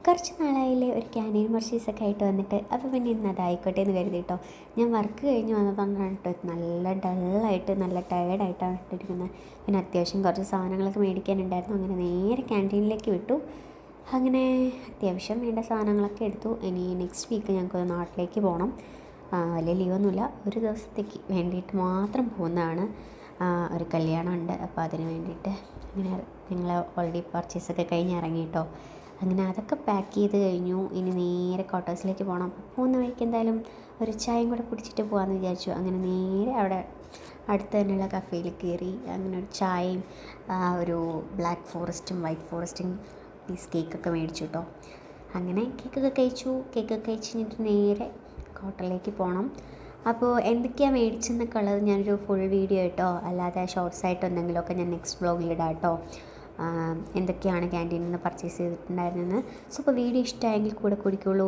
കുറച്ച് നാളായില്ലേ ഒരു ക്യാൻറ്റീൻ പർച്ചേസൊക്കെ ആയിട്ട് വന്നിട്ട്. അപ്പോൾ പിന്നെ ഇന്ന് അതായിക്കോട്ടെ എന്ന് കരുതി കേട്ടോ. ഞാൻ വർക്ക് കഴിഞ്ഞ് വന്നതുകൊണ്ടാണ് കേട്ടോ നല്ല ഡള്ളായിട്ട് നല്ല ടയേർഡായിട്ടാണ് ഇട്ടിരിക്കുന്നത്. പിന്നെ അത്യാവശ്യം കുറച്ച് സാധനങ്ങളൊക്കെ മേടിക്കാനുണ്ടായിരുന്നു. അങ്ങനെ നേരെ ക്യാൻറ്റീനിലേക്ക് വിട്ടു. അങ്ങനെ അത്യാവശ്യം വേണ്ട സാധനങ്ങളൊക്കെ എടുത്തു. ഇനി നെക്സ്റ്റ് വീക്ക് ഞങ്ങൾക്ക് നാട്ടിലേക്ക് പോകണം. വലിയ ലീവൊന്നുമില്ല, ഒരു ദിവസത്തേക്ക് വേണ്ടിയിട്ട് മാത്രം പോകുന്നതാണ്. ഒരു കല്യാണമുണ്ട്, അപ്പോൾ അതിന് വേണ്ടിയിട്ട് അങ്ങനെ ഞങ്ങൾ ഓൾറെഡി പർച്ചേസൊക്കെ കഴിഞ്ഞ് ഇറങ്ങി കേട്ടോ. അങ്ങനെ അതൊക്കെ പാക്ക് ചെയ്ത് കഴിഞ്ഞു. ഇനി നേരെ ക്വാർട്ടേഴ്സിലേക്ക് പോകണം. പോകുന്ന വഴിക്ക് എന്തായാലും ഒരു ചായയും കൂടെ കുടിച്ചിട്ട് പോകാമെന്ന് വിചാരിച്ചു. അങ്ങനെ നേരെ അവിടെ അടുത്ത് തന്നെയുള്ള കഫേയിൽ കയറി അങ്ങനെ ഒരു ചായയും ഒരു ബ്ലാക്ക് ഫോറസ്റ്റും വൈറ്റ് ഫോറസ്റ്റും പീസ് കേക്കൊക്കെ മേടിച്ചു കേട്ടോ. അങ്ങനെ കേക്കൊക്കെ കഴിച്ച് കഴിഞ്ഞിട്ട് നേരെ ഹോട്ടലിലേക്ക് പോകണം. അപ്പോൾ എന്തൊക്കെയാണ് മേടിച്ചെന്നൊക്കെ ഉള്ളത് ഞാനൊരു ഫുൾ വീഡിയോ കേട്ടോ, അല്ലാതെ ഷോർട്സ് ആയിട്ട് എന്തെങ്കിലുമൊക്കെ ഞാൻ നെക്സ്റ്റ് വ്ലോഗിലിടാം കേട്ടോ. എന്തൊക്കെയാണ് ക്യാൻറ്റീനിൽ നിന്ന് പർച്ചേസ് ചെയ്തിട്ടുണ്ടായിരുന്നത്. സോ അപ്പോൾ വീഡിയോ ഇഷ്ടമായെങ്കിൽ കൂടെ കുടിക്കുള്ളൂ.